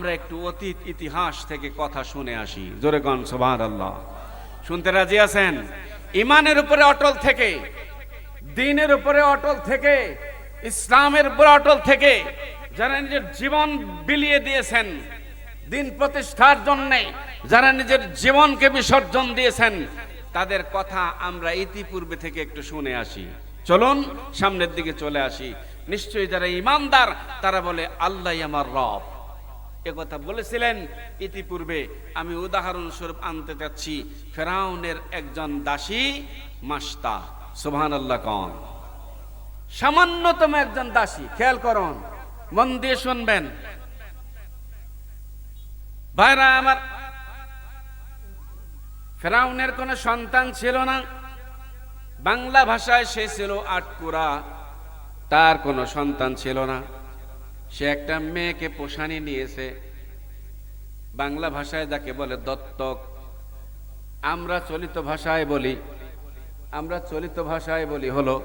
আমরা একটু অতীত ইতিহাস থেকে কথা শুনে আসি। জোরে গণ সুবহানাল্লাহ। শুনতে রাজি আছেন? ইমানের উপরে অটল থেকে, দ্বীনের উপরে অটল থেকে, ইসলামের উপরে অটল থেকে যারা নিজের জীবন বিলিয়ে দিয়েছেন দিন প্রতিষ্ঠার জন্য, যারা নিজের জীবনকে বিসর্জন দিয়েছেন, তাদের কথা আমরা ইতিপূর্বে থেকে একটু শুনে আসি। চলুন সামনের দিকে চলে আসি। নিশ্চয়ই যারা ঈমানদার তারা বলে আল্লাহই আমার রব। এ কথা বলেছিলেন ইতিপূর্বে। আমি উদাহরণস্বরূপ আনতে চাচ্ছি ফেরাউনের একজন দাসী মাস্তা। সুবহানাল্লাহ কোন? সামান্যতম একজন দাসী। খেয়াল করুন, মন দিয়ে শুনবেন ভাইরা আমার। ফেরাউনের কোনো সন্তান ছিল না। বাংলা ভাষায় সে ছিল আটকুরা। তার কোনো সন্তান ছিল না। সে একটা মেয়েকে পোষানি নিয়েছে। বাংলা ভাষায় যাকে বলে দত্তক। আমরা চলিত ভাষায় বলি হলো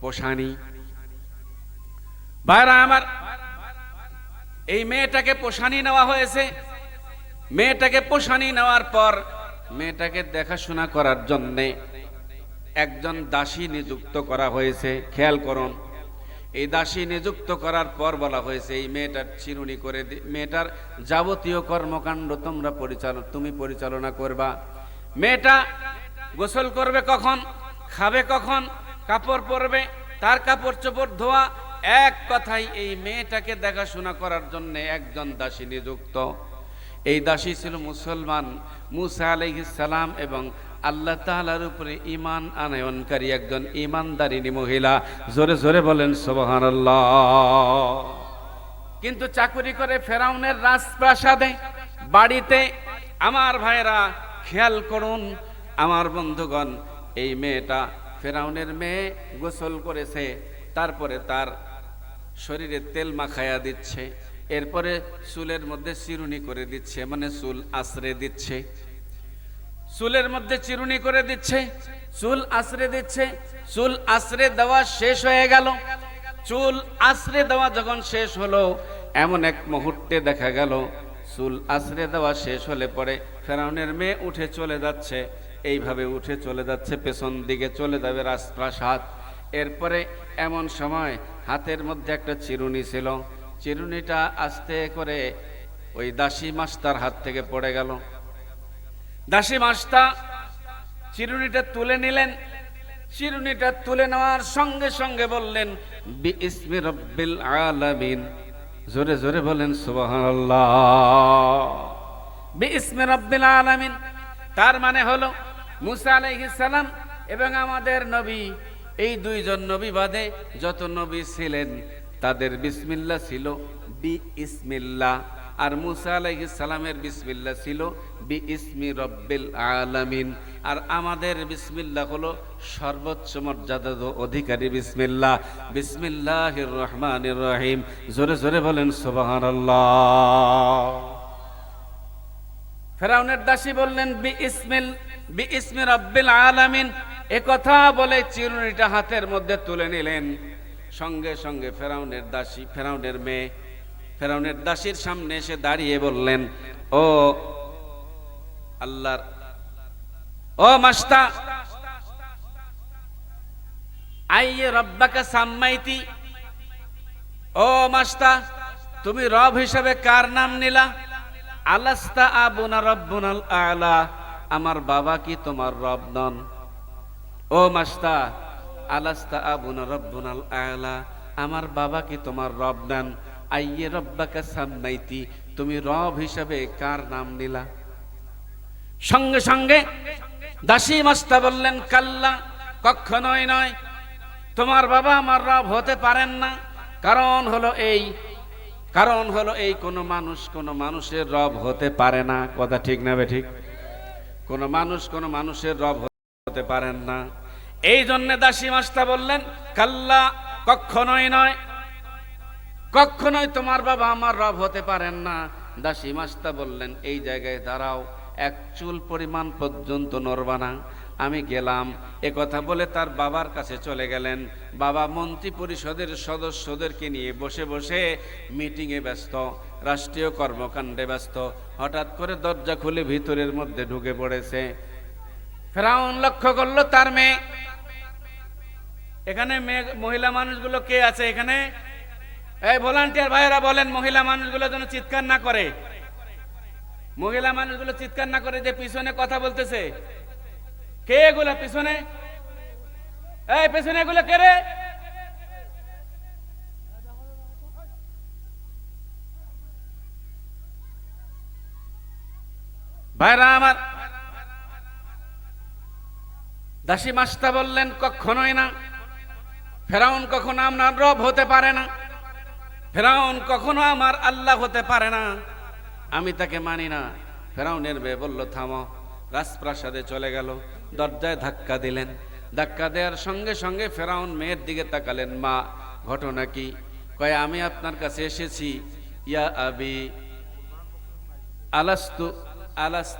পোষানি। ভাইরা আমার, এই মেয়েটাকে পোষানি নেওয়া হয়েছে। মেয়েটাকে পোষানি নেওয়ার পর মেয়েটাকে দেখাশোনা করার জন্যে একজন দাসী নিযুক্ত করা হয়েছে। খেয়াল করুন, এই দাসী নিযুক্ত করার পর বলা হয়েছে এই মেয়েটার চিরুনি করে মেয়েটার যাবতীয় কর্মকাণ্ড তুমি পরিচালনা করবা। মেয়েটা গোসল করবে কখন, খাবে কখন, কাপড় পরবে, তার কাপড় চোপড় ধোয়া, এক কথাই এই মেয়েটাকে দেখাশোনা করার জন্য একজন দাসী নিযুক্ত। এই দাসী ছিল মুসলমান, মুসা আলাইহিস সালাম এবং আল্লাহ তাআলার উপরে ঈমান আনয়নকারী একজন ঈমানদারিনী মহিলা। জোরে জোরে বলেন সুবহানাল্লাহ। কিন্তু চাকরি করে ফেরাউনের রাজপ্রাসাদে, বাড়িতে। আমার ভাইরা খেয়াল করুন, আমার বন্ধুগণ, এই মেয়েটা ফেরাউনের মেয়ে গোসল করেছে, তারপরে তার শরীরে তেল মাখায়া দিচ্ছে, এরপরে চুলের মধ্যে চিরুনি করে দিচ্ছে, মানে চুল আশ্রে দিচ্ছে। চুলের মধ্যে চিরুনি করে দিচ্ছে, চুল আশ্রে দিচ্ছে। চুল আশ্রে দেওয়া শেষ হয়ে গেল। চুল আশ্রে দেওয়া যখন শেষ হলো, এমন এক মুহূর্তে দেখা গেল চুল আশ্রে দেওয়া শেষ হলে পরে ফেরাউনের মেয়ে উঠে চলে যাচ্ছে। এইভাবে উঠে চলে যাচ্ছে, পেছন দিকে চলে যাবে রাজপ্রাসাদ। এরপরে এমন সময় হাতের মধ্যে একটা চিরুনি ছিল। চিরুনিটা আস্তে করে ওই দাসী মাস্টার হাত থেকে পড়ে গেল। দাসী মাস্টার চিরুনিটা তুলে নিলেন। চিরুনিটা তুলে নেওয়ার সঙ্গে সঙ্গে বললেন বিইসমি রাব্বিল আলামিন। জোরে জোরে বলেন সুবহানাল্লাহ। বিইসমি রাব্বিল আলামিন তার মানে হলো মুসা আলাইহিস সালাম এবং আমাদের নবী, এই দুইজন নবী বাদে যত নবী ছিলেন তাদের বিসমিল্লাহ ছিল বিইসমিল্লাহ, আর মুসা আলাইহিস সালামের বিসমিল্লাহ ছিল বিইসমি রাব্বিল আলামিন। আর আমাদের বিসমিল্লাহ হলো সর্বোচ্চ মর্যাদার অধিকারী বিসমিল্লাহ, বিসমিল্লাহির রহমানির রহিম। জোরে জোরে বলেন সুবহানাল্লাহ। ফেরাউনের দাসী বললেন বিইসমি রাব্বিল আলামিন। এ কথা বলে চিরুনিটা হাতের মধ্যে তুলে নিলেন। সঙ্গে সঙ্গে ফেরাউনের দাসী, ফেরাউনের মেয়ে ফেরাউনের দাসীর সামনে এসে দাঁড়িয়ে বললেন, ও আল্লাহর, ও মাস্তা, আইয়ে রব্বাকা সাম্মাইতি। ও মাস্তা, তুমি রব হিসাবে কার নাম নিলা? আলাস্তা আবুনা রব্বুনাল আলা। আমার বাবা কি তোমার রব নন? ও মাস্তা, আলাস্তা আবুনা রব্বুনাল আলা, আমার বাবা কি তোমার রব নন? আইয়ে রব্বাকা সাম্মাইতি, তুমি রব হিসাবে কার নাম নিলা? সঙ্গে সঙ্গে দাসী মাস্তা বললেন, কাল্লা, কখনোই নয়, তোমার বাবা আমার রব হতে পারেন না। কারণ হলো এই কোন মানুষের রব হতে পারে না। কথা ঠিক না ঠিক? কোন মানুষের রব হতে পারেন না। এই জন্য দাসী মাস্তা বললেন, কাল্লা, কখনোই নয়, কখনোই তোমার বাবা আমার রব হতে পারেন না। দাসী মাস্তা বললেন, এই জায়গায় দাঁড়াও, এক চুল পরিমাণ পর্যন্ত নড়বা না, আমি গেলাম। এ কথা বলে তার বাবার কাছে চলে গেলেন। বাবা মন্ত্রী পরিষদের সদস্যদেরকে নিয়ে বসে বসে মিটিংয়ে ব্যস্ত। রাষ্ট্রীয় কর্মকাণ্ডে ব্যস্ত। হঠাৎ করে দরজা খুলে ভিতরের মধ্যে ঢুকে পড়েছে। ফেরাউন লক্ষ্য করলো তার মেয়ে। এখানে মহিলা মানুষগুলো কে আছে এখানে? এই ভলান্টিয়ার ভাইয়েরা বলেন, মহিলা মানুষগুলো যেন চিৎকার না করে। মহিলা মানুষগুলো চিৎকার না করে, যে পিছনে কথা বলতেছে কে এগুলা পিছনে? এই পিছনে এগুলো কে রে? ভাইরা আমার, দাসী মাস্তা বললেন কখনোই না, ফেরাউন কখনো আমার রব হতে পারে না, ফেরাউন কখনো আমার আল্লাহ হতে পারে না, আমি তাকে মানি না। ফেরাউনের মেয়ে বলল থামো। রাজপ্রাসাদে চলে গেল, দরজায় ধাক্কা দিলেন। ধাক্কা দেওয়ার সঙ্গে সঙ্গে ফেরাউন মেয়ের দিকে তাকালেন, মা ঘটনা কি? কয় আমি আপনার কাছে এসেছি, ইয়া আবি আলাস্তু আলাস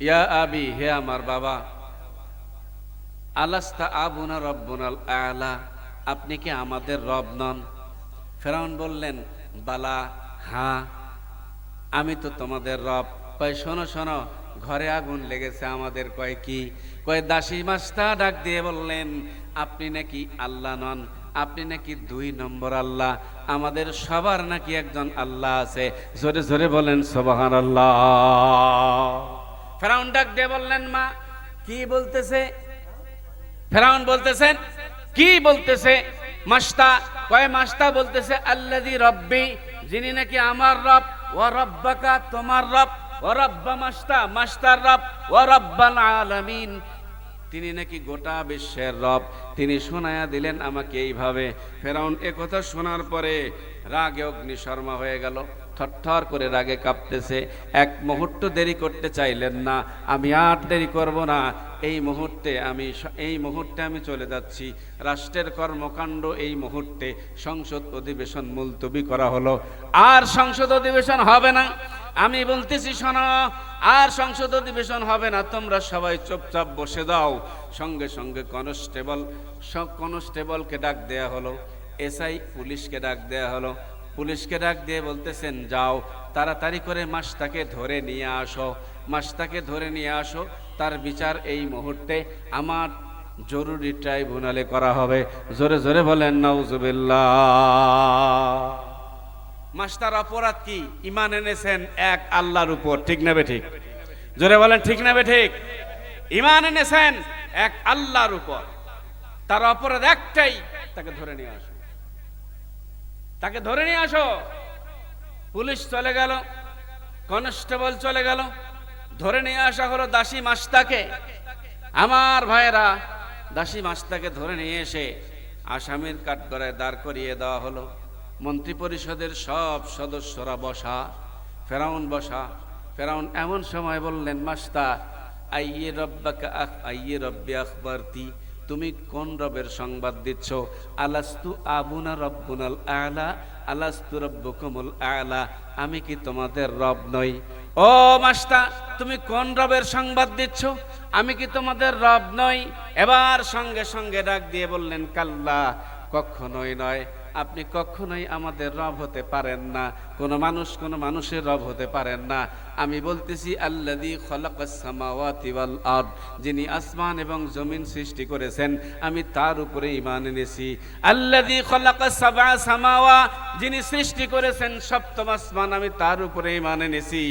ইয়া আবি, হে আমার বাবা, আলাস্তা আবুনা রব্বুনাল আলা, আপনি কি আমাদের রব নন? ফেরাউন বললেন বালা, হ্যাঁ আমি তো তোমাদের রব। কয় শোনো শোনো, ঘরে আগুন লেগেছে আমাদের। কয় কি? কয় দাসী মাস্তা ডাক দিয়ে বললেন আপনি নাকি আল্লাহ নন, আপনি নাকি 2 নম্বর আল্লাহ, আমাদের সবার নাকি একজন আল্লাহ আছে। জোরে জোরে বলেন সুবহানাল্লাহ। ফেরাউন ডাক দিয়ে বললেন মা কি বলতেছে? ফেরাউন বলতেছেন কি বলতেছে? মাস্তা কয় মাস্তা বলতেছে আল্লাযী রব্বি, যিনি নাকি আমার রব, ওয়া রব্বাকা, তোমার রব, ওয়া রব্বা মাস্তা, মাস্তার রব, ওয়া রব্বাল আলামিন, তিনি নাকি গোটা বিশ্বের রব। তিনি শোনায়া দিলেন আমাকে এইভাবে। ফেরাউন একথা শোনার পরে রাগে অগ্নিশর্মা হয়ে গেল, থরথর করে রাগে কাঁপতেছে। এক মুহূর্ত দেরি করতে চাইলেন না, আমি আর দেরি করব না, এই মুহূর্তে আমি চলে যাচ্ছি। রাষ্ট্রের কর্মকাণ্ড এই মুহূর্তে, সংসদ অধিবেশন মুলতবি করা হলো। আর সংসদ অধিবেশন হবে না, আমি বলতেছি শোনো, আর সংসদ অধিবেশন হবে না, তোমরা সবাই চুপচাপ বসে দাও। সঙ্গে সঙ্গে কনস্টেবলকে ডাক দেয়া হলো, এসআই পুলিশকে ডাক দেয়া হলো। পুলিশকে ডাক দিয়ে বলতেছেন যাও তাড়াতাড়ি করে মাস্তাকে ধরে নিয়ে আসো, মাস্তাকে ধরে নিয়ে আসো, তার বিচার এই মুহূর্তে আমার জরুরি ট্রাইব্যুনালে করা হবে। জোরে জোরে বলেন নাউজুবিল্লাহ। মাস্টার অপরাধ কি? ঈমান এনেছেন এক আল্লাহর উপর, ঠিক না বেঠিক? জোরে বলেন ঠিক না বেঠিক? ঈমান এনেছেন এক আল্লাহর উপর, তার অপরাধ একটাই, তাকে ধরে নিয়ে আসো, তাকে ধরে নিয়ে আসো। পুলিশ চলে গেল, কনস্টেবল চলে গেল, ধরে নিয়ে আসা হলো দাসী মাস্তাকে। আমার ভাইয়েরা, দাসী মাস্তাকে ধরে নিয়ে এসে আসামির কাঠগড়ায় দাঁড় করিয়ে দেওয়া হলো। মন্ত্রী পরিষদের সব সদস্যরা বসা, ফেরাউন বসা। ফেরাউন এমন সময় বললেন মাস্তা আইয়ে রব্বাকা আইয়ে রব্বি আখবারতি, তুমি কোন রবের সংবাদ দিচ্ছ? আলাস্তু আবুনা রব্বুনাল আলা, আলাস্তু রব্বুকুমুল আলা, আমি কি তোমাদের রব নই? ও মাস্তা, তুমি কোন রবের সংবাদ দিচ্ছ? আমি কি তোমাদের রব নই? এবার সঙ্গে সঙ্গে ডাক দিয়ে বললেন কাল্লা, কখনোই নয়, আপনি কখনোই আমাদের রব হতে পারেন না, কোন মানুষের রব হতে পারেন না। আমি বলতেছি আল্লাযী খালাকাস সামাওয়াতি ওয়াল আরদ, যিনি আসমান এবং জমিন সৃষ্টি করেছেন, আমি তার উপরে ঈমান এনেছি। আল্লাযী খালাকাস সাবআ সামাওয়া, যিনি সৃষ্টি করেছেন সপ্তম আসমান, আমি তার উপরে ঈমান এনেছি।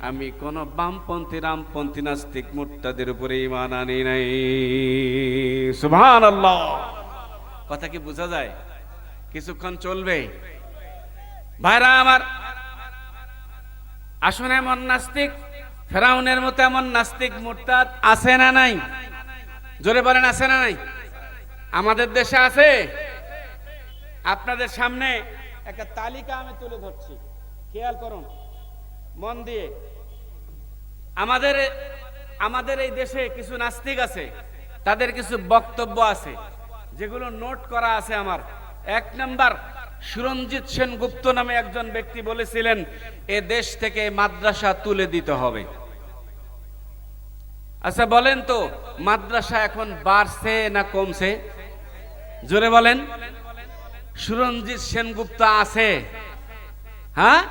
আমি কোন বামপন্থী, রামপন্থী, নাস্তিক, মুরতাদের উপরে ঈমান আনি নাই। সুবহানাল্লাহ। কথা কি বোঝা যায়? কিছুক্ষণ চলবে ভাইরা আমার। আসুন, এমন নাস্তিক, ফেরাউনের মতো এমন নাস্তিক মুরতাদ আছে না নাই? জোরে বলেন আছে না নাই? আমাদের দেশে আছে। আপনাদের সামনে একটা তালিকা আমি তুলে ধরছি, খেয়াল করুন মন দিয়ে। আমাদের এই দেশে কিছু নাস্তিক আছে, তাদের কিছু বক্তব্য আছে যেগুলো নোট করা আছে আমার। 1 নাম্বার, সুরঞ্জিত সেনগুপ্ত নামে একজন ব্যক্তি বলেছিলেন এ দেশ থেকে মাদ্রাসা তুলে দিতে হবে। আচ্ছা বলেন তো, মাদ্রাসা এখন বাড়ছে না কমছে? জোরে বলেন। সুরঞ্জিত সেনগুপ্ত আছে, হ্যাঁ,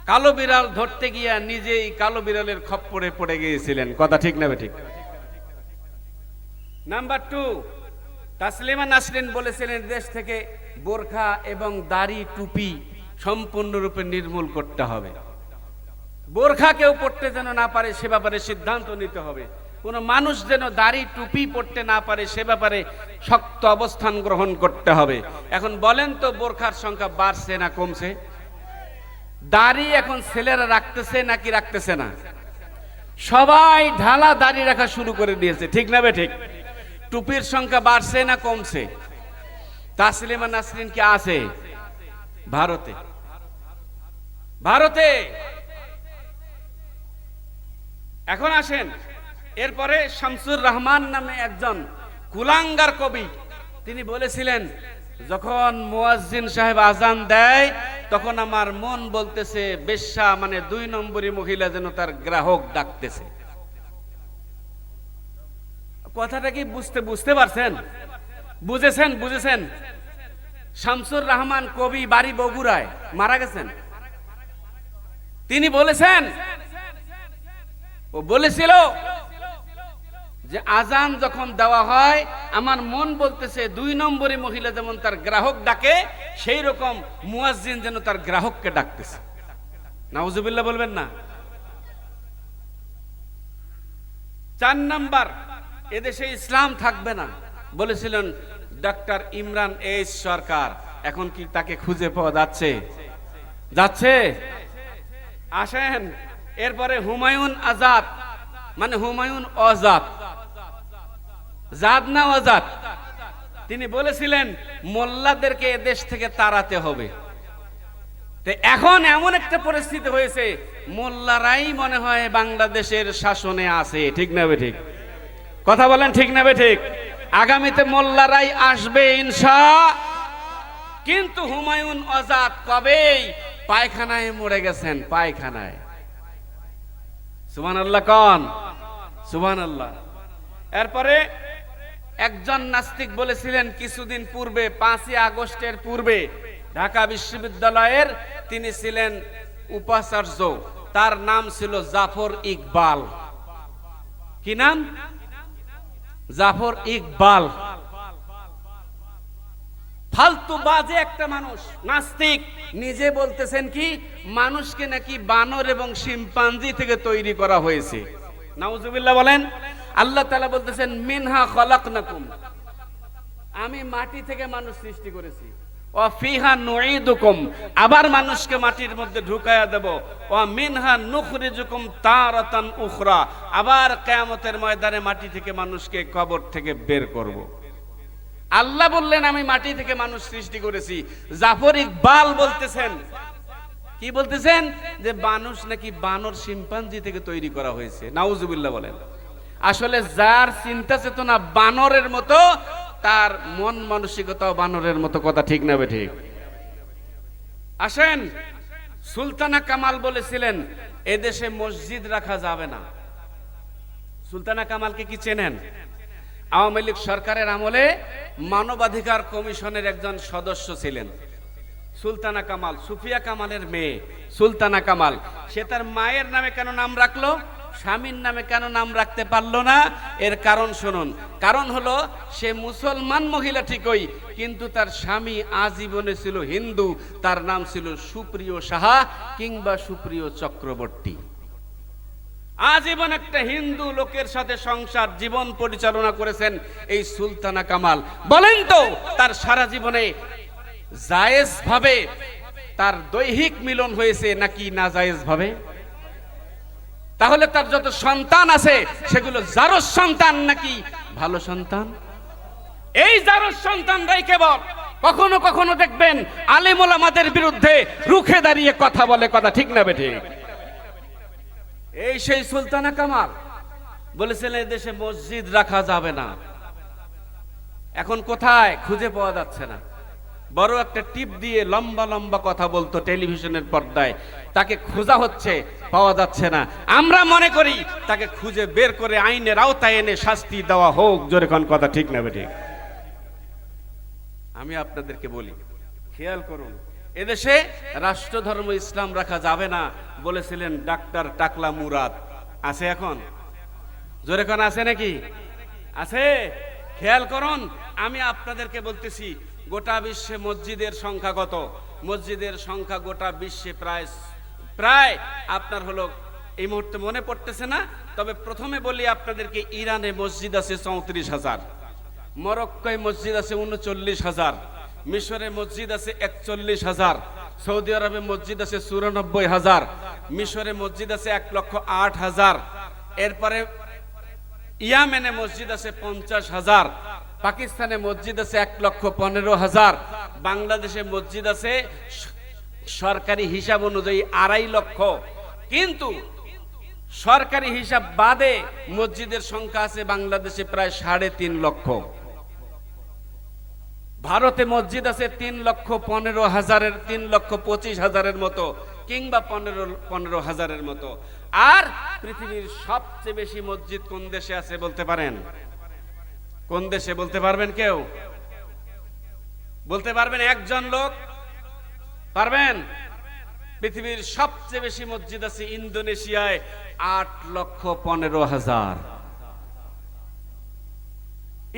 কালো বিড়াল ধরতে গিয়া নিজেই কালো বিড়ালের খপ্পরে পড়ে গিয়েছিলেন, কথা ঠিক না ঠিক? নাম্বার 2, তাসলিমা নাসরিন বলেছিলেন দেশ থেকে বোরখা এবং দাড়ি টুপি সম্পূর্ণরূপে নির্মূল করতে হবে। বোরখা কেউ পড়তে যেন না পারে সে ব্যাপারে সিদ্ধান্ত নিতে হবে। কোনো মানুষ যেন দাড়ি টুপি পড়তে না পারে সে ব্যাপারে শক্ত অবস্থান গ্রহণ করতে হবে। এখন বলেন তো বোরখার সংখ্যা বাড়ছে না কমছে? দাড়ি এখন ছেলেরা রাখতেছে নাকি রাখতেছে না? সবাই ঢালা দাড়ি রাখা শুরু করে দিয়েছে, ঠিক না বে ঠিক? টুপির সংখ্যা বাড়ছে না কমছে? তাসলিমা নাসরিন কি আছে ভারতে? ভারতে। এখন আসেন, এরপরে শামসুর রহমান নামে একজন কুলাঙ্গার কবি, তিনি বলেছিলেন যখন মুয়াজ্জিন সাহেব আজান দেয় তখন আমার মন বলতেছে বেশ্যা মানে 2 নম্বরী মহিলা যেন তার গ্রাহক ডাকতেছে। কথাটা কি বুঝতে পারছেন? বুঝেছেন? শামসুর রহমান কবি, বাড়ি বগুড়ায়, মারা গেছেন। তিনি বলেছেন, ও বলেছিল যে আজান যখন দেওয়া হয় আমার মন বলতেছে 2 নম্বরী মহিলা যেমন তার গ্রাহক ডাকে সেই রকম মুয়াজ্জিন যেন তার গ্রাহককে ডাকতেছে। নাউজুবিল্লাহ বলবেন না? 4 নাম্বার, এদেশে ইসলাম থাকবে না বলেছিলেন ডক্টর ইমরান এইচ সরকার। এখন কি তাকে খুঁজে পাওয়া যাচ্ছে? আসেন, এরপরে হুমায়ুন আজাদ মানে হুমায়ুন আজাদ, জাদ না আজাদ, তিনি বলেছিলেন মোল্লাদেরকে এদেশ থেকে তাড়াতে হবে। তো এখন এমন একটা পরিস্থিতি হয়েছে মোল্লারাই মনে হয় বাংলাদেশের শাসনে আছে, ঠিক না ঠিক? কথা বলেন ঠিক না ঠিক? আগামীতে মোল্লারাই আসবে কিন্তু হুমায়ুন আজাদ কবেই পায়খানায় মরে গেছেন, পায়খানায়। সুবহানাল্লাহ কোন? সুবহানাল্লাহ। এরপরে একজন নাস্তিক বলেছিলেন কিছুদিন পূর্বে, 5ই আগস্টের পূর্বে ঢাকা বিশ্ববিদ্যালয়ের তিনি ছিলেন উপাচার্য, তার নাম ছিল জাফর ইকবাল। কি নাম? জাফর ইকবাল। ফালতু বাজে একটা মানুষ, নাস্তিক, নিজে বলতেছেন কি মানুষকে নাকি বানর এবং শিম্পাঞ্জি থেকে তৈরি করা হয়েছে। নাউজুবিল্লাহ বলেন। আল্লাহ তাআলা বলতেছেন মিনহা খলাকনাকুম, আমি মাটি থেকে মানুষ সৃষ্টি করেছি, ওয়া ফিহা নুঈদুকুম, আবার মানুষকে মাটির মধ্যে ঢুকায়া দেব, ওয়া মিনহা নুখরিজুকুম তারাতান উখরা, আবার কিয়ামতের ময়দানে মাটি থেকে মানুষকে কবর থেকে বের করব। আল্লাহ বললেন আমি মাটি থেকে মানুষ সৃষ্টি করেছি। জাফর ইকবাল বলতেছেন, কি বলতেছেন? যে মানুষ নাকি বানর শিম্পাঞ্জি থেকে তৈরি করা হয়েছে। নাউজুবিল্লাহ বলেন। আসলে যার চিন্তা চেতনা বানরের মতো তার মন মানসিকতাও বানরের মতো, কথা ঠিক না ঠিক? আসেন, সুলতানা কামাল বলেছিলেন এদেশে মসজিদ রাখা যাবে না। সুলতানা কামালকে কি চেনেন? আওয়ামী লীগ সরকারের আমলে মানবাধিকার কমিশনের একজন সদস্য ছিলেন সুলতানা কামাল, সুফিয়া কামালের মেয়ে সুলতানা কামাল। সে তার মায়ের নামে কেন নাম রাখলো, স্বামীর নামে কেন নাম রাখতে পারলো না? এর কারণ শুনুন। কারণ হলো সে মুসলমান মহিলা ঠিকই, কিন্তু তার স্বামী আজীবনে ছিল হিন্দু, তার নাম ছিল সুপ্রিয় সাহা কিংবা সুপ্রিয় চক্রবর্তী। আজীবন একটা হিন্দু লোকের সাথে সংসার জীবন পরিচালনা করেছেন এই সুলতানা কামাল। বলেন তো তার সারা জীবনে জায়েজ ভাবে তার দৈহিক মিলন হয়েছে নাকি না জায়েজ ভাবে? তাহলে তার যত সন্তান আছে সেগুলো জারজ সন্তান নাকি ভালো সন্তান? এই জারজ সন্তানরাই কেবল কখনো কখনো দেখবেন আলেম ওলামাদের বিরুদ্ধে রুখে দাঁড়িয়ে কথা বলে, কথা ঠিক না বেঠিক? এই সেই সুলতানা কামাল বলেছিলেন দেশে মসজিদ রাখা যাবে না। এখন কোথায় খুঁজে পাওয়া যাচ্ছে না। বড় একটা টিপ দিয়ে লম্বা লম্বা কথা বলতো টেলিভিশনের পর্দায়, তাকে খোঁজা হচ্ছে, পাওয়া যাচ্ছে না। আমরা মনে করি তাকে খুঁজে বের করে আইনের আওতায় এনে শাস্তি দেওয়া হোক। জোরে কোন কথা ঠিক না বেঠিক? আমি আপনাদেরকে বলি, খেয়াল করুন, এদেশে রাষ্ট্রধর্ম ইসলাম রাখা যাবে না বলেছিলেন ডাক্তার টাকলা মুরাদ। আছে এখন? জোরে কোন আছে নাকি? আছে? খেয়াল করুন, আমি আপনাদেরকে বলতেছি, গোটা বিশ্বে মসজিদের সংখ্যা কত? মসজিদের সংখ্যা গোটা বিশ্বে প্রায় আপনার হলো, এই মুহূর্তে মনে পড়তেছে না, তবে প্রথমে বলি আপনাদেরকে, ইরানে মসজিদ আছে 34,000, মরক্কোয় মসজিদ আছে 39,000, মিশরে মসজিদ আছে 41,000, সৌদি আরবে মসজিদ আছে 94,000, মিশরে মসজিদ আছে 1,08,000, এরপরে ইয়ামেনে মসজিদ আছে 50,000, পাকিস্তানে মসজিদ আছে 1,15,000, বাংলাদেশে মসজিদ আছে সরকারি হিসাব অনুযায়ী 2.5 লক্ষ। কিন্তু সরকারি হিসাব বাদে মসজিদের সংখ্যা আছে বাংলাদেশে প্রায় 3.5 লক্ষ। ভারতে মসজিদ আছে 3,15,000, 3,25,000 মতো, কিংবা 15,000 মতো। আর পৃথিবীর সবচেয়ে বেশি মসজিদ কোন দেশে আছে বলতে পারেন? কোন দেশে বলতে পারবেন? কেউ বলতে পারবেন? একজন লোক পারবেন? পৃথিবীর সবচেয়ে বেশি মসজিদ আছে ইন্দোনেশিয়ায়, 8,15,000।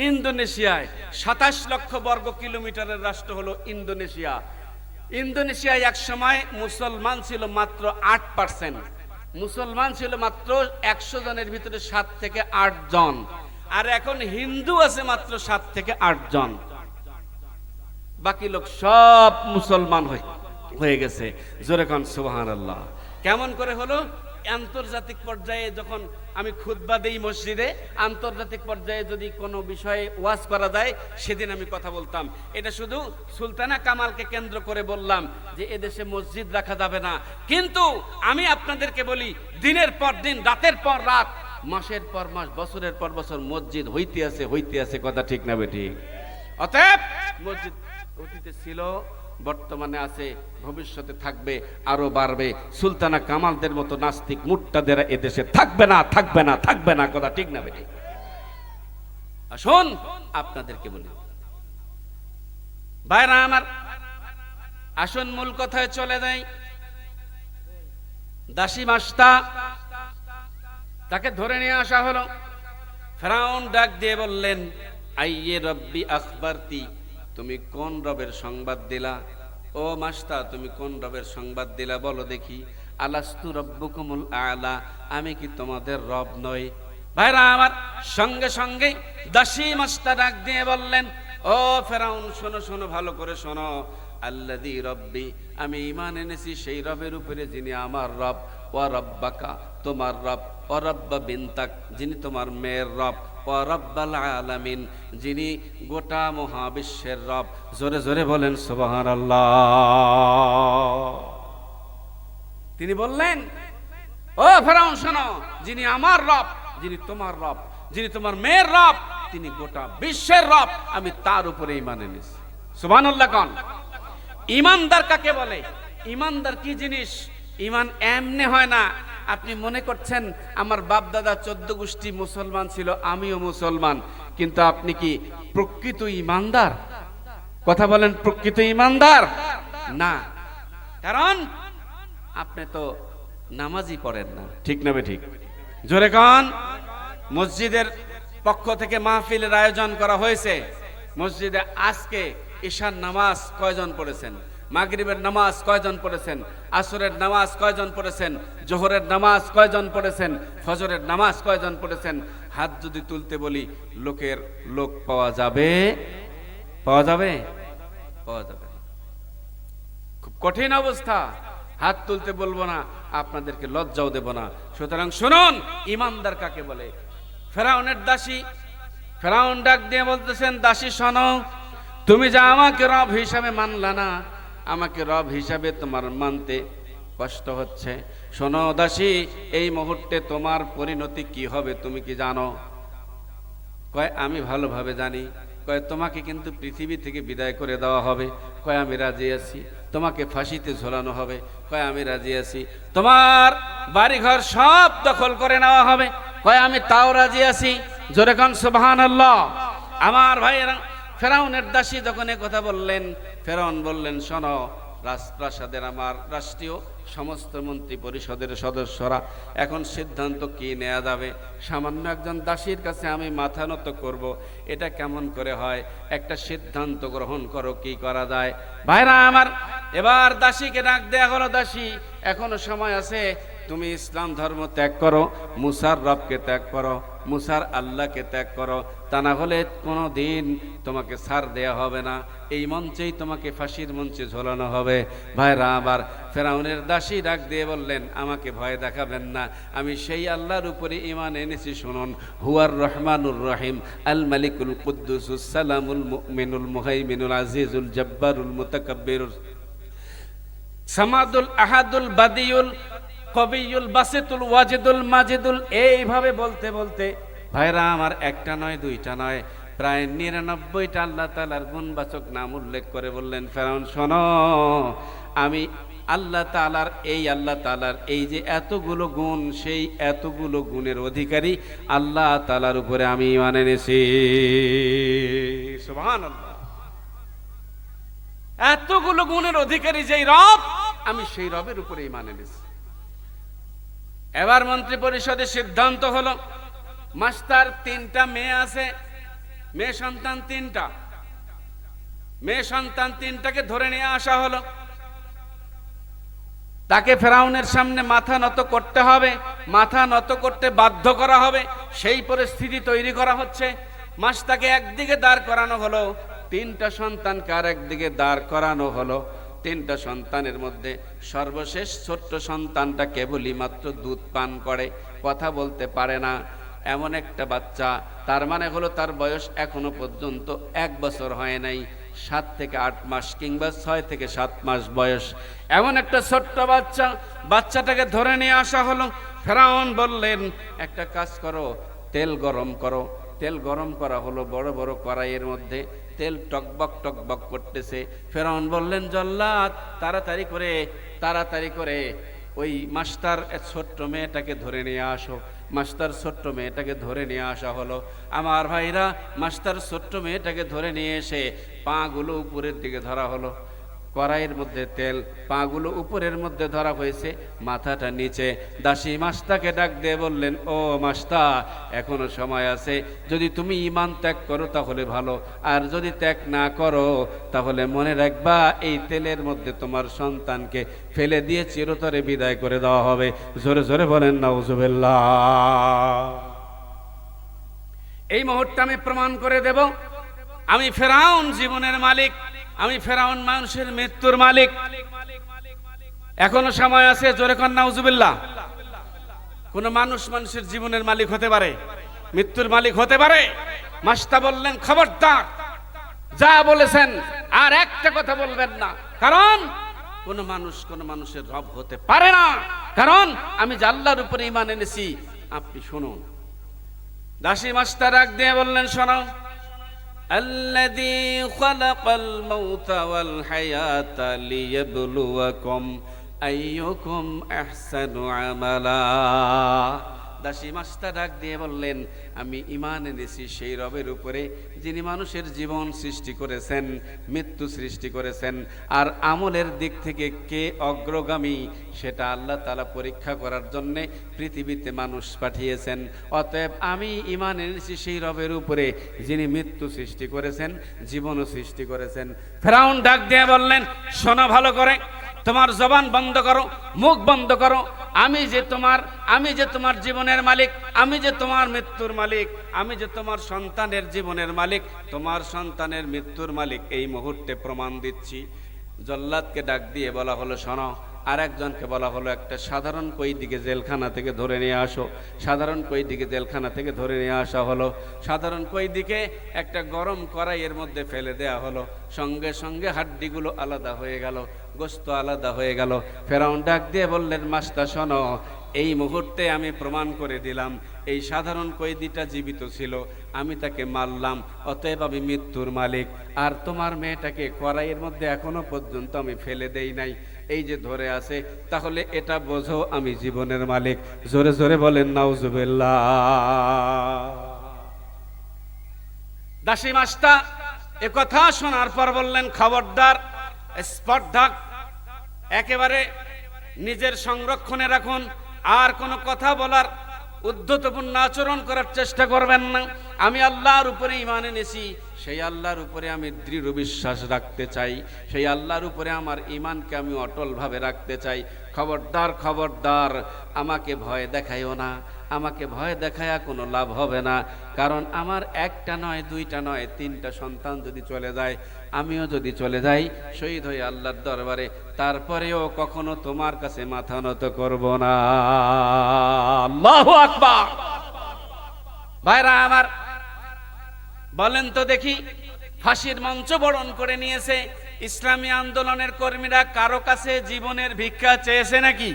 ইন্দোনেশিয়ায় 27 লক্ষ বর্গ কিলোমিটারের রাষ্ট্র হলো ইন্দোনেশিয়া। ইন্দোনেশিয়ায় এক সময় মুসলমান ছিল মাত্র 8%, মুসলমান ছিল মাত্র 100 জনের ভিতরে 7 থেকে 8 জন, আর এখন হিন্দু আছে মাত্র 7 থেকে 8 জন, বাকি লোক সব মুসলমান হয়ে গেছে। জোরে কোন সুবহানাল্লাহ। কেমন করে হলো? আন্তর্জাতিক পর্যায়ে যখন আমি খুতবা দেই মসজিদে, আন্তর্জাতিক পর্যায়ে যদি কোনো বিষয়ে ওয়াজ করা যায়, সেদিন আমি কথা বলতাম। এটা শুধু সুলতানা কামালকে কেন্দ্র করে বললাম যে এদেশে মসজিদ রাখা যাবে না, কিন্তু আমি আপনাদেরকে বলি, দিনের পর দিন, রাতের পর রাত, মাসের পর মাস, বছরের পর বছর মসজিদ হইতে আছে। কথা ঠিক না বেঠিক? অতএব মসজিদ অতীতে ছিল, বর্তমানে আছে, ভবিষ্যতে থাকবে, আরো বাড়বে। সুলতানা কামালদের মতো নাস্তিক মুট্টাদের এদেশে থাকবে না। কথা ঠিক না বেঠিক? আসুন আপনাদেরকে বলি, ভাইরা আমার, আসুন মূল কথায় চলে যাই। দাসী মাস্তা, তাকে ধরে নিয়ে আসা হলো। ফেরাউন ডাক দিয়ে বললেন, আইয়ে রব্বি আখবারতি, তুমি কোন রবের সংবাদ দিলা? ও মাস্তা, তুমি কোন রবের সংবাদ দিলা বলো দেখি। আলাস্তু রব্বুকুমুল আলা, আমি কি তোমাদের রব নই? ভাইরা আমার, সঙ্গে সঙ্গে দাসী মাস্তা ডাক দিয়ে বললেন, ও ফেরাউন, শোনো ভালো করে শোনো। আল্লাযী রব্বি, আমি ঈমান এনেছি সেই রবের উপরে যিনি আমার রব, ওয়া রব্বাকা, তোমার রব, ওয়া রব্বা বিনতাক, যিনি তোমার মেয়ের রব, ওয়া রব্বাল আলামিন, যিনি গোটা মহাবিশ্বের রব। জোরে জোরে বলেন সুবহানাল্লাহ। তিনি বললেন, ও ফেরাউন শোনো, যিনি আমার রব, যিনি তোমার রব, যিনি তোমার মেয়ের রব, তিনি গোটা বিশ্বের রব, আমি তার উপরে ঈমান এনেছি। সুবহানাল্লাহ কোন? ঈমানদার কাকে বলে? ঈমানদার কি জিনিস? ঈমান এমনি হয় না। আপনি মনে করছেন আমার বাপ দাদা 14 গোষ্ঠী মুসলমান ছিল, আমিও মুসলমান, কিন্তু আপনি কি প্রকৃত ঈমানদার? কথা বলেন, প্রকৃত ঈমানদার না। কারণ আপনি তো নামাজই পড়েন না। ঠিক না বেঠিক? জোরে কোন? মসজিদের পক্ষ থেকে মাহফিলের আয়োজন করা হয়েছে। মসজিদে আজকে ঈশার নামাজ কয়জন পড়েছেন? মাগরিবের নামাজ কয়জন পড়েছেন? আসরের নামাজ কয়জন পড়েছেন? জোহরের নামাজ কয়জন পড়েছেন? ফজরের নামাজ কয়জন পড়েছেন? হাত যদি তুলতে বলি, লোক পাওয়া যাবে? পাওয়া যাবে? খুব কঠিন অবস্থা। হাত তুলতে বলবো না, আপনাদেরকে লজ্জাও দেব না। সুতরাং শুনুন, ঈমানদার কাকে বলে? ফেরাউনের দাসী, ফেরাউন ডাক দিয়ে বলতেছেন, দাসী শোনো, তুমি যা আমাকে রব হিসাবে মানলা না, আমাকে রব হিসাবে তোমার মানতে কষ্ট হচ্ছে। শোনো দাসী, এই মুহূর্তে তোমার পরিণতি কি হবে তুমি কি জানো? কয় আমি ভালোভাবে জানি। কয় তোমাকে কিন্তু পৃথিবী থেকে বিদায় করে দেওয়া হবে। কয় আমি রাজি আছি। তোমাকে ফাঁসিতে ঝোলানো হবে। কয় আমি রাজি আছি। তোমার বাড়িঘর সব দখল করে নেওয়া হবে। কয় আমি তাও রাজি আছি। জোরে কোন সুবহানাল্লাহ। আমার ভাইয়েরা, ফেরাউনের দাসী যখন এ কথা বললেন, ফেরাউন বললেন, শোনো, রাজপ্রাসাদের আমার রাষ্ট্রীয় সমস্ত মন্ত্রী পরিষদের সদস্যরা, এখন সিদ্ধান্ত কি নেওয়া যাবে? সামান্য একজন দাসীর কাছে আমি মাথা নত করব, এটা কেমন করে হয়? একটা সিদ্ধান্ত গ্রহণ করো, কি করা যায়? ভাইরা আমার, এবার দাসীকে ডাক দেয়া হলো, দাসী, এখনো সময় আছে, তুমি ইসলাম ধর্ম ত্যাগ করো, মুসার রবকে ত্যাগ করো, মুসার আল্লাহকে ত্যাগ করো, তা না হলে কোনো দিন তোমাকে ছাড় দেয়া হবে না, এই মঞ্চেই তোমাকে ফাঁসির মঞ্চে ঝোলানো হবে। ভাইরা আবার, ফেরাউনের দাসী ডাক দিয়ে বললেন, আমাকে ভয় দেখাবেন না, আমি সেই আল্লাহর উপরে ঈমান এনেছি, শুনুন, হুয়ার রহমানুর রহিম, আল মালিকুল কুদ্দুসুস সালামুল মুমিনুল মুহাইমিনুল আজিজুল জব্বারুল মুতাকাব্বিরুল সামাদুল আহাদুল বাদিউল কবিউল বাসিতুল ওয়াজিদুল মাজিদুল। এইভাবে বলতে বলতে ভাইরা আমার, একটা নয়, দুইটা নয়, প্রায় 99টা আল্লাহ তাআলার গুণবাচক নাম উল্লেখ করে বললেন, ফেরাউন শোনো, আমি আল্লাহ তাআলার এই যে এতগুলো গুণ, সেই এতগুলো গুণের অধিকারী আল্লাহ তাআলার উপরে আমি ঈমান এনেছি। সুবহানাল্লাহ। এতগুলো গুণের অধিকারী যেই রব, আমি সেই রবের উপরে ঈমান এনেছি। এবার মন্ত্রী পরিষদের সিদ্ধান্ত হলো, মাস্টার 3টা মেয়ে আছে, মেয়ে সন্তান 3টা, মেয়ে সন্তান 3টাকে ধরে নিয়ে আসা হলো, তাকে ফেরাউনের সামনে মাথা নত করতে হবে, মাথা নত করতে বাধ্য করা হবে, সেই পরিস্থিতি তৈরি করা হচ্ছে। মাস্টারকে একদিকে দাঁড় করানো হলো, 3টা সন্তানকে আর একদিকে দাঁড় করানো হলো। 3টা সন্তানের মধ্যে সর্বশেষ ছোট্ট সন্তানটা কেবলই মাত্র দুধ পান করে, কথা বলতে পারে না, এমন একটা বাচ্চা, তার মানে হলো তার বয়স এখনো পর্যন্ত 1 বছর হয় নাই, 7 থেকে 8 মাস কিংবা 6 থেকে 7 মাস বয়স, এমন একটা ছোট্ট বাচ্চা, বাচ্চাটাকে ধরে নিয়ে আসা হলো। ফেরাউন বললেন, একটা কাজ করো, তেল গরম করো। তেল গরম করা হলো, বড় বড় কড়াইয়ের মধ্যে তেল টকবক টকবক করতেছে। ফেরাউন বললেন, জল্লাদ, তাড়াতাড়ি করে ওই মাস্টার ছোট্ট মেয়েটাকে ধরে নিয়ে আসো। মাস্টার ছোট্ট মেয়েটাকে ধরে নিয়ে আসা হলো। আমার ভাইরা, মাস্টার ছোট্ট মেয়েটাকে ধরে নিয়ে এসে পাগুলো উপরের দিকে ধরা হলো, কড়াইয়ের মধ্যে তেল, পাগুলো উপরের মধ্যে ধরা হয়েছে, মাথাটা নিচে। দাসী মাস্টারকে ডাক দিয়ে বললেন, ও মাস্টার, এখনো সময় আছে, যদি তুমি ঈমান ত্যাগ করো তাহলে ভালো, আর যদি ত্যাগ না করো তাহলে মনে রাখবা, এই তেলের মধ্যে তোমার সন্তানকে ফেলে দিয়ে চিরতরে বিদায় করে দেওয়া হবে। জোরে জোরে বলেন নাউজুবিল্লাহ। এই মুহূর্তে আমি প্রমাণ করে দেব, আমি ফেরাউন জীবনের মালিক, আমি ফেরাউন মানুষের মৃত্যুর মালিক। এখনো সময় আছে, জোরে কর নাউজুবিল্লাহ। কোন মানুষ মানুষের জীবনের মালিক হতে পারে, মৃত্যুর মালিক হতে পারে। মাস্টার বললেন, খবরদার, যা বলেছেন আর একটা কথা বলবেন না, কারণ কোন মানুষের রব হতে পারে না, কারণ আমি যে আল্লাহর উপরে ঈমান এনেছি। আপনি শুনুন। দাসী মাস্টার ডাক দিয়ে বললেন, শোনো, আল্লাযী খালাকাল মাউতা ওয়াল হায়াতা লিয়াবলুয়াকুম আইয়ুকুম আহসানু আমালা। দাসী মাস্টার ডাক দিয়ে বললেন, আমি ঈমান এনেছি সেই রবের উপরে যিনি মানুষের জীবন সৃষ্টি করেছেন, মৃত্যু সৃষ্টি করেছেন, আর আমলের দিক থেকে কে অগ্রগামী সেটা আল্লাহ তাআলা পরীক্ষা করার জন্যে পৃথিবীতে মানুষ পাঠিয়েছেন। অতএব আমি ঈমান এনেছি সেই রবের উপরে যিনি মৃত্যু সৃষ্টি করেছেন, জীবনও সৃষ্টি করেছেন। ফেরাউন ডাক দিয়ে বললেন, শোনো ভালো করে, তোমার জবান বন্ধ করো, মুখ বন্ধ করো। আমি যে তোমার জীবনের মালিক, আমি যে তোমার মৃত্যুর মালিক, আমি যে তোমার সন্তানের জীবনের মালিক, তোমার সন্তানের মৃত্যুর মালিক, এই মুহূর্তে প্রমাণ দিচ্ছি। জল্লাদকে ডাক দিয়ে বলা হলো, শোনো। আর একজনকে বলা হলো, একটা সাধারণ কয়েদিকে জেলখানা থেকে ধরে নিয়ে আসো। সাধারণ কয়েদিকে জেলখানা থেকে ধরে নিয়ে আসা হলো। সাধারণ কয়েদিকে একটা গরম কড়াইয়ের মধ্যে ফেলে দেয়া হলো। সঙ্গে সঙ্গে হাড্ডিগুলো আলাদা হয়ে গেল, গোশত আলাদা হয়ে গেল। ফেরাউন ডাক দিয়ে বললেন, মাস্টার শোনো, এই মুহূর্তে আমি প্রমাণ করে দিলাম এই সাধারণ কয়েদিটা জীবিত ছিল, আমি তাকে মারলাম, অতএব আমি মৃত্যুর মালিক। আর তোমার মেয়েটাকে কড়াইয়ের মধ্যে এখনো পর্যন্ত আমি ফেলে দেই নাই, এই যে ধরে আছে, তাহলে এটা বোঝো আমি জীবনের মালিক। জোরে জোরে বলেন নাউজুবিল্লাহ। দাসী মাস্টার এ কথা শোনার পর বললেন, খবরদার, স্পর্ধা একেবারে নিজের সংরক্ষণে রাখুন, আর কোনো কথা বলার উদ্ধতপূর্ণ আচরণ করার চেষ্টা করবেন না। আমি আল্লাহর উপরে ঈমান এনেছি, সেই আল্লাহর উপরে আমি দৃঢ় বিশ্বাস রাখতে চাই, সেই আল্লাহর উপরে আমার ঈমানকে আমি অটলভাবে রাখতে চাই। খবরদার, খবরদার, আমাকে ভয় দেখাইও না, আমাকে ভয় দেখায়া কোনো লাভ হবে না। কারণ আমার একটা নয়, দুইটা নয়, তিনটা সন্তান যদি চলে যায়, আমিও যদি চলে যাই শহীদ হয়ে আল্লাহর দরবারে, তারপরেও কখনো তোমার কাছে মাথা নত করব না। আল্লাহু আকবার। ভাইরা আমার, বলেন তো দেখি, ফাঁসির মঞ্চ বরণ করে নিয়েছে ইসলামী আন্দোলনের কর্মীরা, কারো কাছে জীবনের ভিক্ষা চেয়েছে নাকি?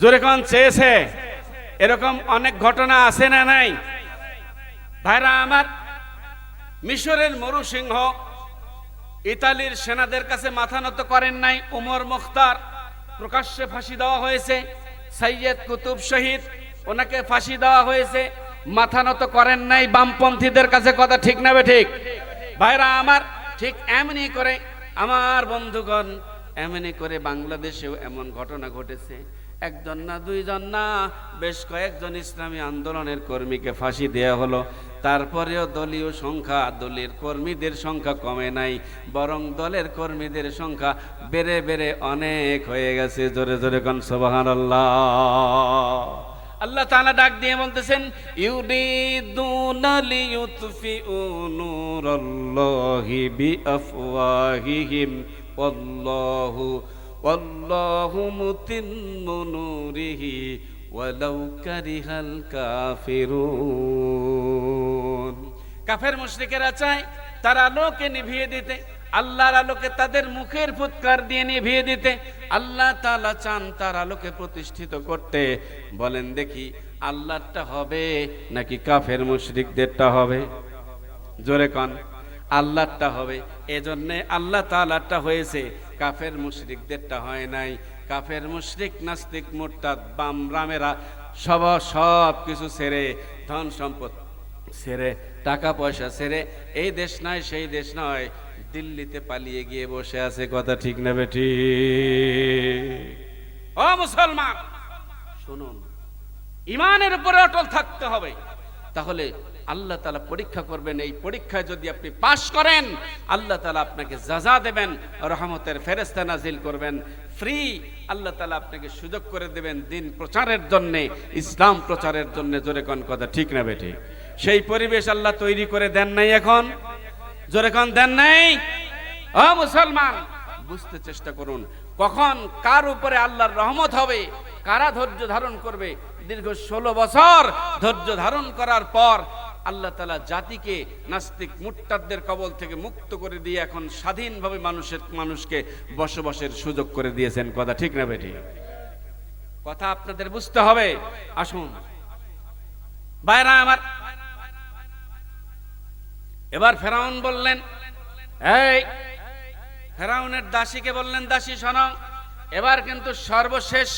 জোরে কোন চেয়েছে? এরকম অনেক ঘটনা আছে না নাই? ভাইরা আমার, মিশরের মরুসিংহ ইতালির সেনাদের কাছে মাথা নত করেন নাই। উমর মুখতার প্রকাশ্যে ফাঁসি দেওয়া হয়েছে। সৈয়দ কুতুব শহীদ, ওনাকে ফাঁসি দেওয়া হয়েছে, মাথা নত করেন নাই বামপন্থীদের কাছে। কথা ঠিক না ঠিক? ভাইরা আমার, ঠিক এমনি করে আমার বন্ধুগণ, এমনি করে বাংলাদেশেও এমন ঘটনা ঘটেছে। একজন না, দুইজন না, বেশ কয়েকজন ইসলামী আন্দোলনের কর্মীকে ফাঁসি দেওয়া হলো। তারপরেও দলীয় সংখ্যা, দলের কর্মীদের সংখ্যা কমে নাই, বরং দলের কর্মীদের সংখ্যা বেড়ে বেড়ে অনেক হয়ে গেছে। জোরে জোরে কোন সুবহানাল্লাহ। আল্লাহ তাআলা ডাক দিয়ে বলতেছেন, ইউরিদুনা লিইউতফিউ নূরাল্লাহি বিআফওয়াহিহিম ওয়াল্লাহু মুতিম্মু নূরিহি ওয়ালাউ কারিহাল কাফিরুন। কাফের মুশরিকেরা চায় তার আলোকে নিভিয়ে দিতে, আল্লাহর আলোকে তাদের মুখের ফুৎকার দিয়ে নিভিয়ে দিতে। আল্লাহ তাআলা চান তার আলোকে প্রতিষ্ঠিত করতে। বলেন দেখি, আল্লাহরটা হবে নাকি কাফের মুশরিকদেরটা হবে? জোরে কোন। আল্লাহরটা হবে। এজন্য আল্লাহ তাআলারটা হয়েছে, কাফের মুশরিকদেরটা হয় নাই। কাফের মুশরিক, নাস্তিক, মুরতাদ, বাম রামেরা সব কিছু ছেড়ে, ধন সম্পদ ছেড়ে, টাকা পয়সা ছেড়ে, এই দেশ নয় সেই দেশ নয়, দিল্লিতে পালিয়ে গিয়ে বসে আছে। কথা ঠিক না বেটি? ও মুসলমান, শুনুন, ঈমানের উপরে অটল থাকতে হবে। তাহলে আল্লাহ তাআলা পরীক্ষা করবেন। এই পরীক্ষায় যদি আপনি পাশ করেন, আল্লাহ তাআলা আপনাকে যাজা দেবেন, রহমতের ফেরেশতা নাজিল করবেন, ফ্রি আল্লাহ তাআলা আপনাকে সুযোগ করে দেবেন দিন প্রচারের জন্য, ইসলাম প্রচারের জন্য। জোরে কোন কথা ঠিক না বেটি? সেই পরিবেশ আল্লাহ তৈরি করে দেন নাই এখন? জোরে কোন দেন নাই? ও মুসলমান, বুঝতে চেষ্টা করুন, কখন কার উপরে আল্লাহর রহমত হবে, কারা ধৈর্য ধারণ করবে। দীর্ঘ 16 বছর ধৈর্য ধারণ করার পর আল্লাহ তাআলা জাতিকে নাস্তিক মুরতাদদের কবল থেকে মুক্ত করে দিয়ে এখন স্বাধীনভাবে মানুষকে বসবাসের সুযোগ করে দিয়েছেন। কথা ঠিক না বেটি? কথা আপনাদের বুঝতে হবে। আসুন ভাইরা আমার, এবার ফেরাউন বললেন, এই ফেরাউনের দাসীকে বললেন, দাসী শোনো, এবার কিন্তু সর্বশেষ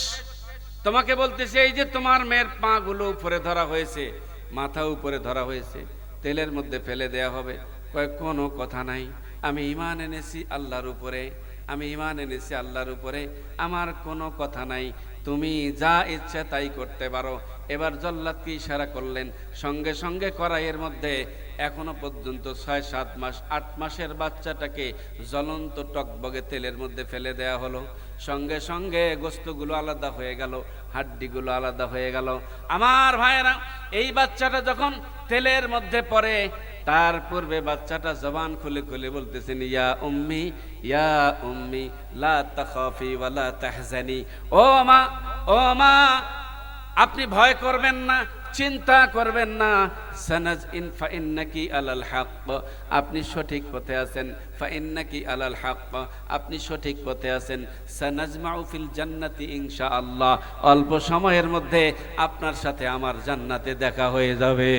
তোমাকে বলতেছি, এই যে তোমার মেয়ের পা গুলো উপরে ধরা হয়েছে, মাথা উপরে ধরা হয়েছে, তেলের মধ্যে ফেলে দেয়া হবে। কয় কোনো কথা নাই, আমি ঈমান এনেছি আল্লাহর উপরে, আমি ঈমান এনেছি আল্লাহর উপরে, আমার কোনো কথা নাই, তুমি যা ইচ্ছা তাই করতে পারো। এবার জল্লাদকে ইশারা করলেন, সঙ্গে সঙ্গে কড়াইয়ের মধ্যে এখনো পর্যন্ত 6-7 মাস 8 মাসের বাচ্চাটাকে জ্বলন্ত টকবগে তেলের মধ্যে ফেলে দেয়া হলো। সঙ্গে সঙ্গে গোস্তগুলো আলাদা হয়ে গেল, হাড্ডিগুলো আলাদা হয়ে গেল। আমার ভাইয়েরা, এই বাচ্চাটা যখন তেলের মধ্যে পড়ে, তার পূর্বে বাচ্চাটা জবান খুলে খুলে বলতেছেন, ইয়া উম্মি লা তাখাফি ওয়া লা তাহজানি। ও মা, ও মা, আপনি ভয় করবেন না, চিন্তা করবেন না। সানাজ ইন ফাইন্নাকি আলাল হক, আপনি সঠিক পথে আছেন। ফাইন্নাকি আলাল হক, আপনি সঠিক পথে আছেন। সানাজমাউ ফিল জান্নাতি ইনশাআল্লাহ, অল্প সময়ের মধ্যে আপনার সাথে আমার জান্নাতে দেখা হয়ে যাবে।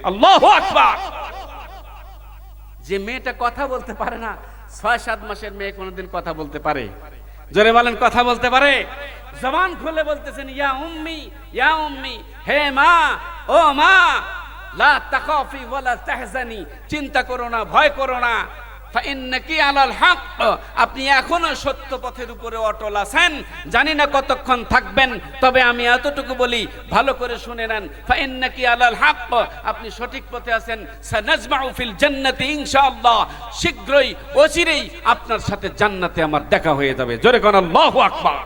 আল্লাহু আকবার। যে মেয়েটা কথা বলতে পারে না, 6-7 মাসের মেয়ে কোনোদিন কথা বলতে পারে? জোরে বলেন, কথা বলতে পারে? জবান খুলে বলতেছেন, ইয়া উম্মি, হে মা, ও মা, লা তাখাফি ওয়ালা তাহজানি, চিন্তা করো না, ভয় করো না। ফাইন্নাকি আলাল হক, আপনি এখনো সত্য পথের উপরে অটল আছেন। জানি না কতক্ষণ থাকবেন, তবে আমি এতটুকু বলি, ভালো করে শুনে নেন। ফাইন্নাকি আলাল হক, আপনি সঠিক পথে আছেন। সানাজমাউ ফিল জান্নাতি ইনশাআল্লাহ, শীঘ্রই অচিরেই আপনার সাথে জান্নাতে আমার দেখা হয়ে যাবে। জোরে কোন আল্লাহু আকবার।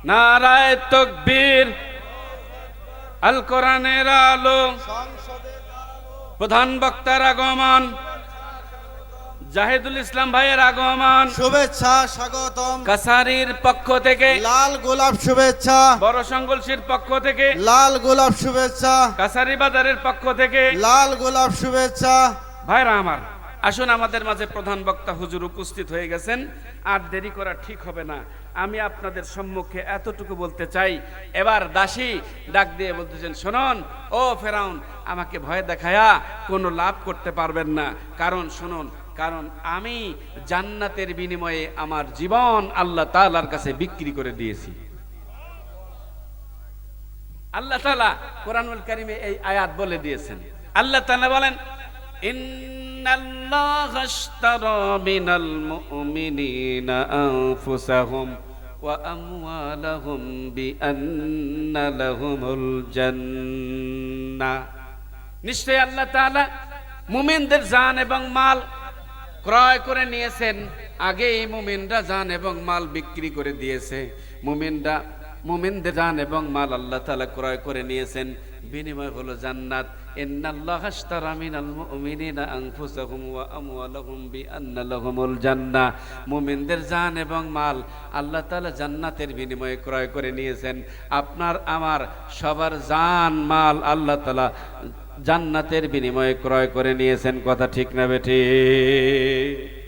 নারায়ে তাকবীর। আল কোরআনের আলো, প্রধান বক্তার আগমন, জাহিদুল ইসলাম ভাইয়ের আগমন, শুভেচ্ছা স্বাগতম। কাছারির পক্ষ থেকে লাল গোলাপ শুভেচ্ছা, বড় সংগলসির পক্ষ থেকে লাল গোলাপ শুভেচ্ছা, কাছারি বাজারের পক্ষ থেকে লাল গোলাপ শুভেচ্ছা। ভাইরা আমার, আসুন আমাদের মাঝে প্রধান বক্তা হুজুর উপস্থিত হয়ে গেছেন। আর দেরি করা ঠিক হবে না। আমি আপনাদের সম্মুখে এতটুকু বলতে চাই, এবার দাসী ডাক দিয়ে বলতেছেন, শুনুন ও ফেরাউন, আমাকে ভয় দেখায়া কোনো লাভ করতে পারবেন না। কারণ শুনুন, কারণ আমি জান্নাতের বিনিময়ে আমার জীবন আল্লাহ তাআলার কাছে বিক্রি করে দিয়েছি। আল্লাহ তাআলা কোরআনুল কারীমে এই আয়াত বলে দিয়েছেন। আল্লাহ তাআলা বলেন, ইন্নাল্লাহা আশতারা মিনাল মুমিনিনা আনফুসাহুম ওয়া আমওয়ালাহুম বিআন্না লাহুমুল জান্নাহ, নিশ্চয় আল্লাহ তাআলা মুমিনদের জান এবং মাল ক্রয় করে নিয়েছেন। আগেই মুমিনরা জান এবং মাল বিক্রি করে দিয়েছে। মুমিনদের জান এবং মাল আল্লাহ তাআলা ক্রয় করে নিয়েছেন, বিনিময় হলো জান্নাত। ইন্নাল্লাহা আশতারা মিনাল মুমিনিনা আনফুসাহুম ওয়া আমওয়ালাহুম বিআন্না লাহুমুল জান্নাহ, মুমিনদের জান এবং মাল আল্লাহ তাআলা জান্নাতের বিনিময়ে ক্রয় করে নিয়েছেন। আপনার আমার সবার জান মাল আল্লাহ তাআলা জান্নাতের বিনিময়ে ক্রয় করে নিয়েছেন। কথা ঠিক না বেঠি?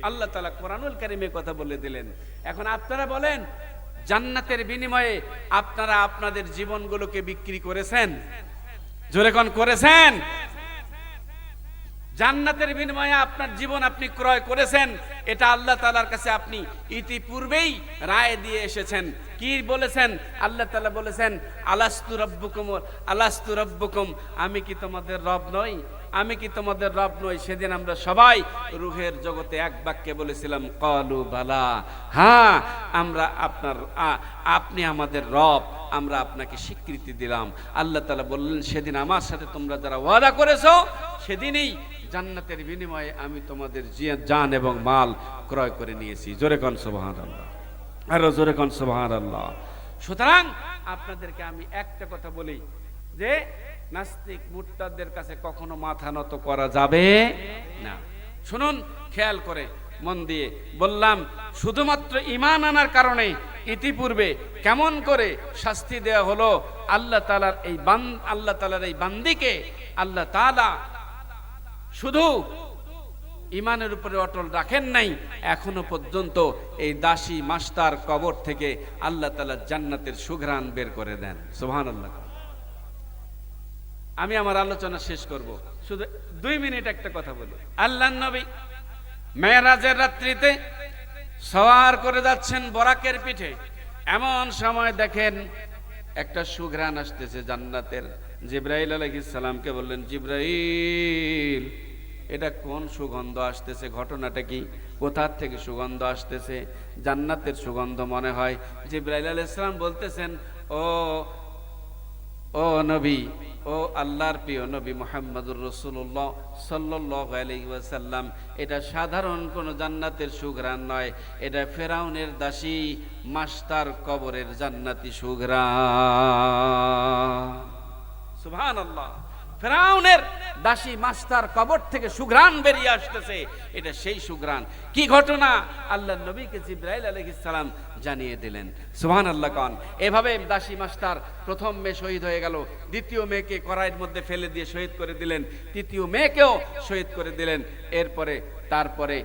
আল্লাহ তাআলা কোরআনুল কারীমে কথা বলে দিলেন। এখন আপনারা বলেন, জান্নাতের বিনিময়ে আপনারা আপনাদের জীবনগুলোকে বিক্রি করেছেন? জোরে কোন করেছেন? জান্নাতের বিনিময়ে আপনার জীবন আপনি ক্রয় করেছেন, এটা আল্লাহ তাআলার কাছে আপনি ইতিপূর্বেই রায় দিয়ে এসেছেন। কি বলেছেন? আল্লাহ তাআলা বলেছেন, আলাস্তু রাব্বুকুম, আমি কি তোমাদের রব নই? আমি কি তোমাদের রব নই? সেদিন আমরা সবাই রূহের জগতে এক বাক্যে বলেছিলাম, ক্বালু বালা, হ্যাঁ আমরা আপনার, আপনি আমাদের রব, আমরা আপনাকে স্বীকৃতি দিলাম। আল্লাহ তাআলা বললেন, সেদিন আমার সাথে তোমরা যারা ওয়াদা করেছো, সেদিনই জান্নাতের বিনিময়ে আমি তোমাদের জান এবং মাল ক্রয় করে নিয়েছি। জোরে কোন সুবহানাল্লাহ, আরো জোরে কোন সুবহানাল্লাহ। সুতরাং আপনাদেরকে আমি একটা কথা বলি, যে নাস্তিক মুরতাদদের কাছে কখনো মাথা নত করা যাবে না। শুনুন খেয়াল করে, মন দিয়ে বললাম, শুধুমাত্র ঈমান আনার কারণে ইতিপূর্বে কেমন করে শাস্তি দেওয়া হলো। আল্লাহ তাআলার এই বান্দিকে আল্লাহ তাআলা শুধু ইমানের উপরে অটল রাখেন নাই, এখনো পর্যন্ত এই দাসী মাস্টার কবর থেকে আল্লাহ তাআলা জান্নাতের সুঘ্রাণ বের করে দেন। সুবহানাল্লাহ। আমি আমার আলোচনা শেষ করব, শুধু 2 মিনিট একটা কথা বলি। আল্লাহর নবী মেরাজের রাত্রিতে সওয়ার করে যাচ্ছেন বরাকের পিঠে। এমন সময় দেখেন একটা সুঘ্রাণ আসতেছে জান্নাতের। জিবরাইল আলাইহিস সালামকে বললেন, জিবরাইল, এটা কোন সুগন্ধ আসতেছে? ঘটনাটা কি? কোথা থেকে সুগন্ধ আসতেছে? জান্নাতের সুগন্ধ মনে হয়। জিবরাইল আলাইহিস সালাম বলতেছেন, ও নবী, ও আল্লাহর প্রিয় নবী মুহাম্মদুর রাসূলুল্লাহ সাল্লাল্লাহু আলাইহি ওয়াসাল্লাম, এটা সাধারণ কোন জান্নাতের সুঘ্রাণ নয়, এটা ফেরাউনের দাসী মাস্টার কবরের জান্নাতি সুঘ্রাণ। সুবহানাল্লাহ। ফেরাউনের দাসী মাস্টার কবর থেকে সুঘ্রাণ বেরিয়ে আসতেছে, এটা সেই সুঘ্রাণ। কি ঘটনা? আল্লাহর নবীকে জিবরাইল আলাইহিস সালাম জানিয়ে দিলেন। সুবহানাল্লাহ। কোন এভাবে দাসী মাস্টার প্রথম মেয়ে শহীদ হয়ে গেল, দ্বিতীয় মেয়েকে কড়াইয়ের মধ্যে ফেলে দিয়ে শহীদ করে দিলেন, তৃতীয় মেয়েকেও শহীদ করে দিলেন। তারপরে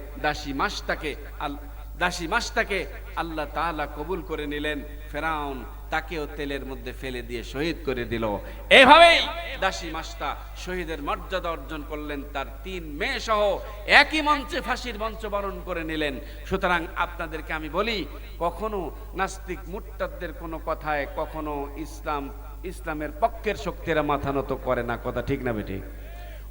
দাসী মাসটাকে আল্লাহ তাআলা কবুল করে নিলেন। ফেরাউন তাকেও তেলের মধ্যে ফেলে দিয়ে শহীদ করে দিল। এভাবেই দাসী মাসটা শহীদের মর্যাদা অর্জন করলেন। তার 3 মেয়ে সহ একই মঞ্চে ফাঁসির মঞ্চ বরণ করে নিলেন। সুতরাং আপনাদেরকে আমি বলি, কখনো নাস্তিক মুরতাদদের কোনো কথায় কখনো ইসলামের পক্ষের শক্তিরা মাথা নত করে না। কথা ঠিক না বেঠিক?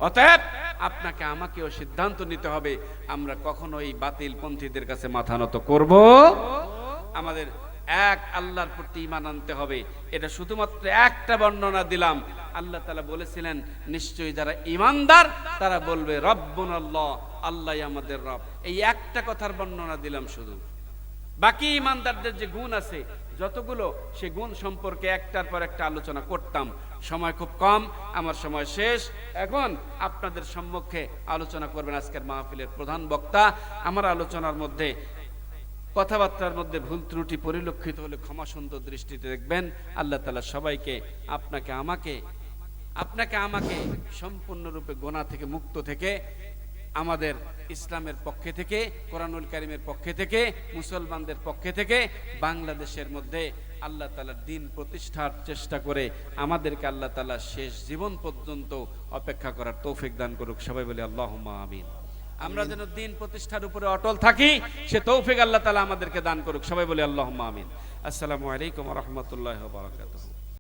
অতএব আপনাকে আমাকেও সিদ্ধান্ত নিতে হবে, আমরা কখনো এই বাতিল পন্থীদের কাছে মাথা নত করব। আমাদের এক আল্লাহর প্রতি ঈমান আনতে হবে। এটা শুধুমাত্র একটা বর্ণনা দিলাম। আল্লাহ তাআলা বলেছিলেন, নিশ্চয়ই যারা ঈমানদার তারা বলবে রব্বুনাল্লাহ, আল্লাহই আমাদের রব। এই একটা কথার বর্ণনা দিলাম শুধু। বাকি ঈমানদারদের যে গুণ আছে যতগুলো, সে গুণ সম্পর্কে একটার পর একটা আলোচনা করতাম। সময় খুব কম, আমার সময় শেষ। এখন আপনাদের সম্মুখে আলোচনা করবেন আজকের মাহফিলের প্রধান বক্তা। আমার আলোচনার মধ্যে, কথাবার্তার মধ্যে ভুল ত্রুটি পরিলক্ষিত হলে ক্ষমা সুন্দর দৃষ্টিতে দেখবেন। আল্লাহ তাআলা সবাইকে, আপনাকে আমাকে সম্পূর্ণরূপে গোনা থেকে মুক্ত থেকে, আমাদের ইসলামের পক্ষে থেকে, কোরআনুল কারীমের পক্ষে থেকে, মুসলমানদের পক্ষে থেকে বাংলাদেশের মধ্যে আল্লাহ তাআলার দ্বীন প্রতিষ্ঠার চেষ্টা করে আমাদেরকে আল্লাহ তাআলা শেষ জীবন পর্যন্ত অপেক্ষা করার তৌফিক দান করুক। সবাই বলি আল্লাহুম্মা আমিন। আমরা যেন দ্বীন প্রতিষ্ঠার উপরে অটল থাকি, সে তৌফিক আল্লাহ তাআলা আমাদেরকে দান করুক। সবাই বলি আল্লাহুম্মা আমিন। আসসালামু আলাইকুম ওয়া রাহমাতুল্লাহি ওয়া বারাকাতুহু।